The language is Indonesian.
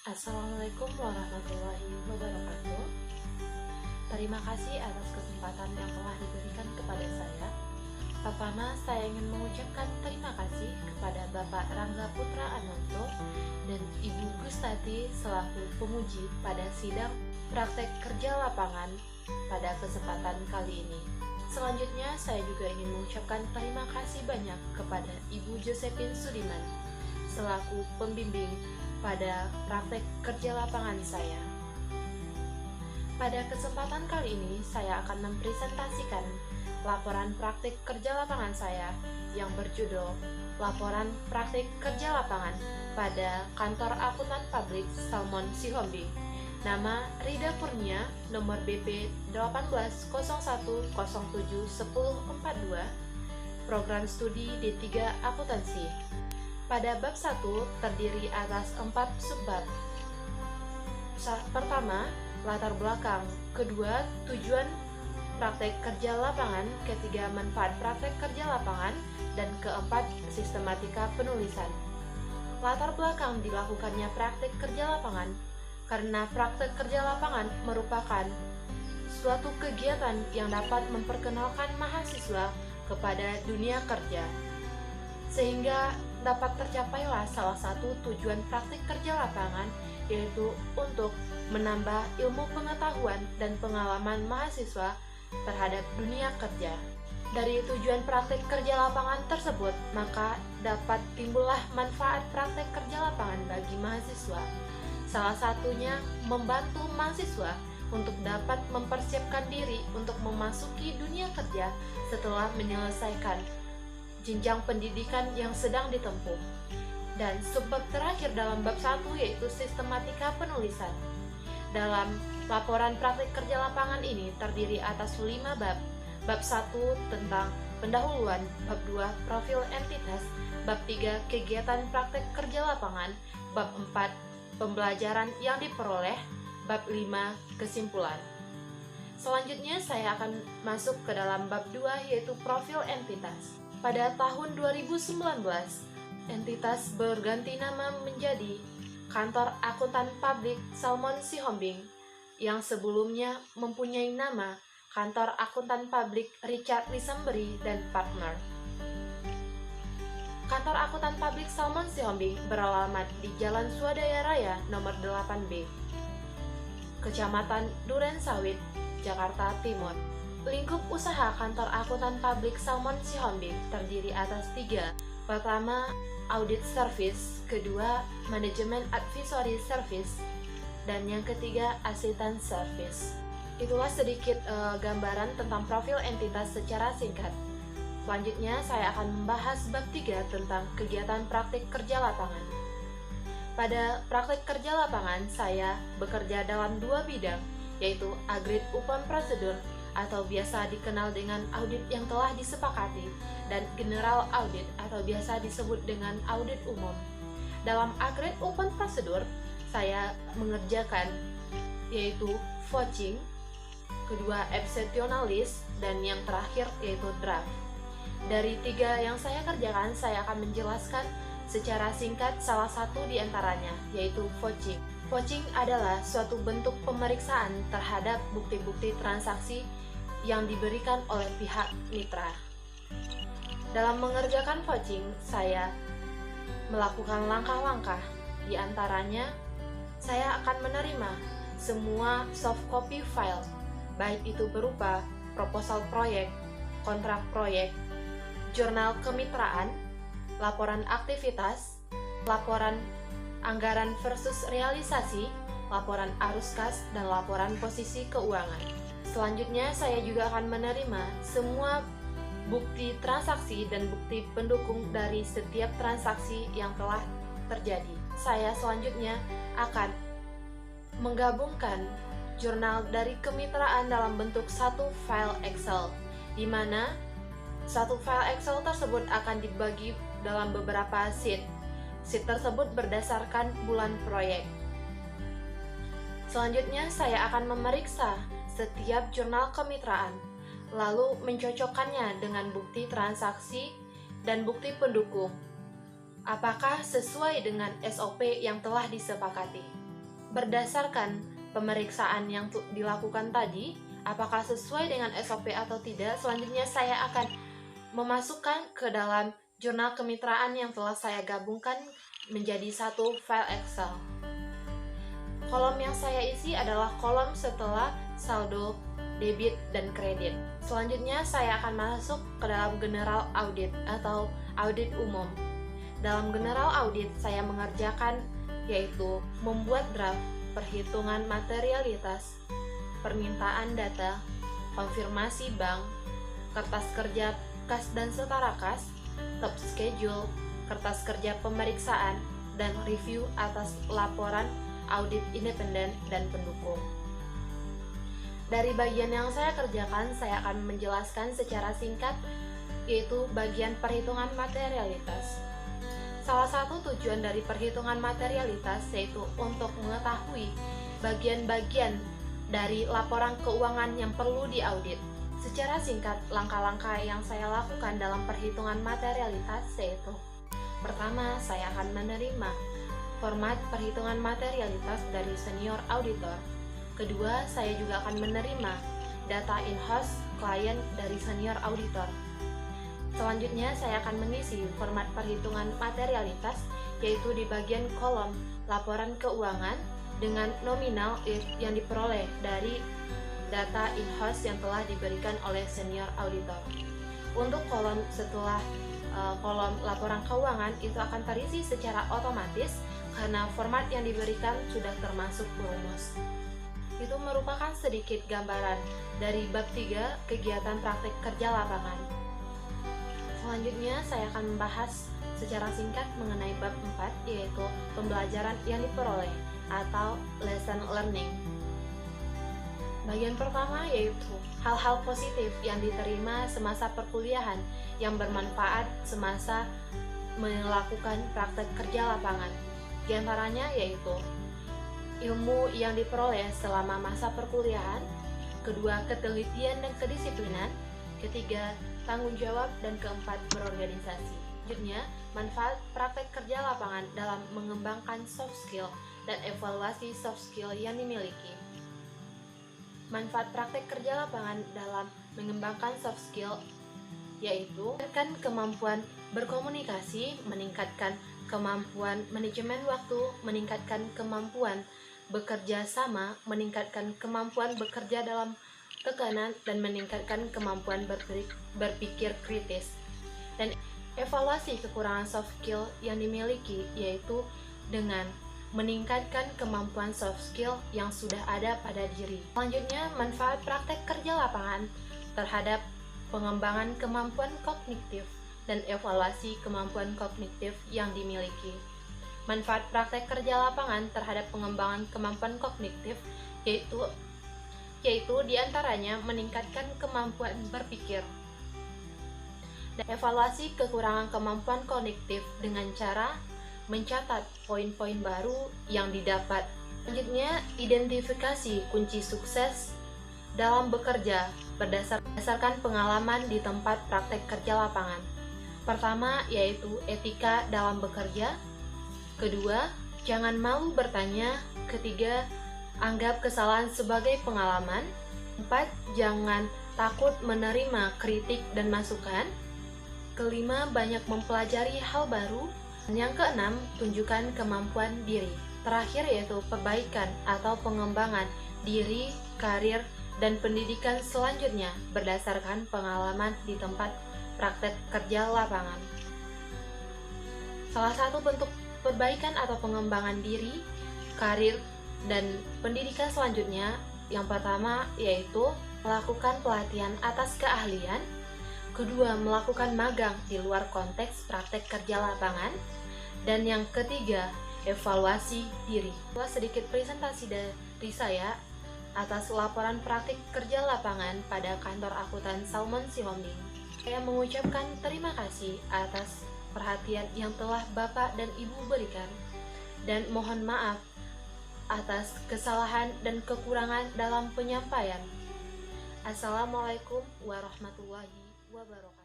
Assalamualaikum warahmatullahi wabarakatuh. Terima kasih atas kesempatan yang telah diberikan kepada saya. Pertama, saya ingin mengucapkan terima kasih kepada Bapak Rangga Putra Ananto dan Ibu Gustati selaku penguji pada sidang praktek kerja lapangan pada kesempatan kali ini. Selanjutnya, saya juga ingin mengucapkan terima kasih banyak kepada Ibu Josephine Sudiman selaku pembimbing pada praktek kerja lapangan saya. Pada kesempatan kali ini, saya akan mempresentasikan laporan praktik kerja lapangan saya yang berjudul Laporan Praktik Kerja Lapangan pada Kantor Akuntan Publik Salmon Sihombing. Nama Rida Kurnia, nomor BP 1801071042, program studi D3 Akuntansi. Pada bab 1 terdiri atas 4 subbab. Pertama, latar belakang. Kedua, tujuan praktek kerja lapangan. Ketiga, manfaat praktek kerja lapangan. Dan keempat, sistematika penulisan. Latar belakang dilakukannya praktek kerja lapangan karena praktek kerja lapangan merupakan suatu kegiatan yang dapat memperkenalkan mahasiswa kepada dunia kerja, sehingga dapat tercapailah salah satu tujuan praktik kerja lapangan, yaitu untuk menambah ilmu pengetahuan dan pengalaman mahasiswa terhadap dunia kerja. Dari tujuan praktik kerja lapangan tersebut, maka dapat timbullah manfaat praktik kerja lapangan bagi mahasiswa. Salah satunya membantu mahasiswa untuk dapat mempersiapkan diri untuk memasuki dunia kerja setelah menyelesaikan jenjang pendidikan yang sedang ditempuh. Dan subbab terakhir dalam bab 1 yaitu sistematika penulisan. Dalam laporan praktik kerja lapangan ini terdiri atas 5 bab. Bab 1 tentang pendahuluan, bab 2 profil entitas, bab 3 kegiatan praktik kerja lapangan, bab 4 pembelajaran yang diperoleh, bab 5 kesimpulan. Selanjutnya saya akan masuk ke dalam bab 2 yaitu profil entitas. Pada tahun 2019, entitas berganti nama menjadi Kantor Akuntan Publik Salmon Sihombing yang sebelumnya mempunyai nama Kantor Akuntan Publik Richard Lisamberi dan Partner. Kantor Akuntan Publik Salmon Sihombing beralamat di Jalan Swadaya Raya nomor 8B, Kecamatan Duren Sawit, Jakarta Timur. Lingkup usaha Kantor Akuntan Publik Salmon Sihombing terdiri atas 3. Pertama, audit service. Kedua, manajemen advisory service. Dan yang ketiga, assistant service. Itulah sedikit gambaran tentang profil entitas secara singkat. Selanjutnya, saya akan membahas bab 3 tentang kegiatan praktik kerja lapangan. Pada praktik kerja lapangan, saya bekerja dalam 2 bidang, yaitu agreed upon prosedur atau biasa dikenal dengan audit yang telah disepakati, dan general audit atau biasa disebut dengan audit umum. Dalam agreed upon prosedur, saya mengerjakan yaitu vouching, kedua exceptionalis, dan yang terakhir yaitu draft. Dari 3 yang saya kerjakan, saya akan menjelaskan secara singkat salah satu di antaranya, yaitu vouching. Vouching adalah suatu bentuk pemeriksaan terhadap bukti-bukti transaksi yang diberikan oleh pihak mitra. Dalam mengerjakan vouching, saya melakukan langkah-langkah. Di antaranya, saya akan menerima semua soft copy file, baik itu berupa proposal proyek, kontrak proyek, jurnal kemitraan, laporan aktivitas, laporan anggaran versus realisasi, laporan arus kas, dan laporan posisi keuangan. Selanjutnya, saya juga akan menerima semua bukti transaksi dan bukti pendukung dari setiap transaksi yang telah terjadi. Saya selanjutnya akan menggabungkan jurnal dari kemitraan dalam bentuk satu file Excel, di mana satu file Excel tersebut akan dibagi dalam beberapa sheet. Sheet tersebut berdasarkan bulan proyek. Selanjutnya, saya akan memeriksa setiap jurnal kemitraan, lalu mencocokkannya dengan bukti transaksi dan bukti pendukung. Apakah sesuai dengan SOP yang telah disepakati? Berdasarkan pemeriksaan yang dilakukan tadi, apakah sesuai dengan SOP atau tidak, selanjutnya saya akan memasukkan ke dalam jurnal kemitraan yang telah saya gabungkan menjadi satu file Excel. Kolom yang saya isi adalah kolom setelah saldo, debit, dan kredit. Selanjutnya saya akan masuk ke dalam general audit atau audit umum. Dalam general audit saya mengerjakan yaitu membuat draft, perhitungan materialitas, permintaan data, konfirmasi bank, kertas kerja kas dan setara kas, top schedule, kertas kerja pemeriksaan, dan review atas laporan audit independen dan pendukung. Dari bagian yang saya kerjakan, saya akan menjelaskan secara singkat, yaitu bagian perhitungan materialitas. Salah satu tujuan dari perhitungan materialitas yaitu untuk mengetahui bagian-bagian dari laporan keuangan yang perlu diaudit. Secara singkat, langkah-langkah yang saya lakukan dalam perhitungan materialitas yaitu: pertama, saya akan menerima format perhitungan materialitas dari senior auditor. Kedua, saya juga akan menerima data in-house klien dari senior auditor. Selanjutnya, saya akan mengisi format perhitungan materialitas, yaitu di bagian kolom laporan keuangan dengan nominal yang diperoleh dari data in-house yang telah diberikan oleh senior auditor. Untuk kolom setelah kolom laporan keuangan itu akan terisi secara otomatis karena format yang diberikan sudah termasuk rumus. Itu merupakan sedikit gambaran dari bab 3 kegiatan praktik kerja lapangan. Selanjutnya saya akan membahas secara singkat mengenai bab 4, yaitu pembelajaran yang diperoleh atau lesson learning. Bagian pertama yaitu hal-hal positif yang diterima semasa perkuliahan yang bermanfaat semasa melakukan praktek kerja lapangan. Di antaranya yaitu ilmu yang diperoleh selama masa perkuliahan, kedua, ketelitian dan kedisiplinan, ketiga, tanggung jawab, dan keempat, berorganisasi. Selanjutnya, manfaat praktek kerja lapangan dalam mengembangkan soft skill dan evaluasi soft skill yang dimiliki. Manfaat praktek kerja lapangan dalam mengembangkan soft skill yaitu meningkatkan kemampuan berkomunikasi, meningkatkan kemampuan manajemen waktu, meningkatkan kemampuan bekerja sama, meningkatkan kemampuan bekerja dalam tekanan, dan meningkatkan kemampuan berpikir kritis. Dan evaluasi kekurangan soft skill yang dimiliki yaitu dengan meningkatkan kemampuan soft skill yang sudah ada pada diri. Selanjutnya, manfaat praktek kerja lapangan terhadap pengembangan kemampuan kognitif dan evaluasi kemampuan kognitif yang dimiliki. Manfaat praktek kerja lapangan terhadap pengembangan kemampuan kognitif yaitu diantaranya meningkatkan kemampuan berpikir dan evaluasi kekurangan kemampuan kognitif dengan cara mencatat poin-poin baru yang didapat. Selanjutnya, identifikasi kunci sukses dalam bekerja berdasarkan pengalaman di tempat praktek kerja lapangan. Pertama, yaitu etika dalam bekerja. Kedua, jangan malu bertanya. Ketiga, anggap kesalahan sebagai pengalaman. 4. Jangan takut menerima kritik dan masukan. Kelima, banyak mempelajari hal baru. Dan yang keenam, tunjukkan kemampuan diri. Terakhir yaitu perbaikan atau pengembangan diri, karir, dan pendidikan selanjutnya berdasarkan pengalaman di tempat praktek kerja lapangan. Salah satu bentuk perbaikan atau pengembangan diri, karir, dan pendidikan selanjutnya yang pertama yaitu melakukan pelatihan atas keahlian. Kedua, melakukan magang di luar konteks praktek kerja lapangan. Dan yang ketiga, evaluasi diri. Sedikit presentasi dari saya atas laporan praktik kerja lapangan pada kantor akuntan Salmon Sihombing. Saya mengucapkan terima kasih atas perhatian yang telah Bapak dan Ibu berikan, dan mohon maaf atas kesalahan dan kekurangan dalam penyampaian. Assalamualaikum warahmatullahi wabarakatuh.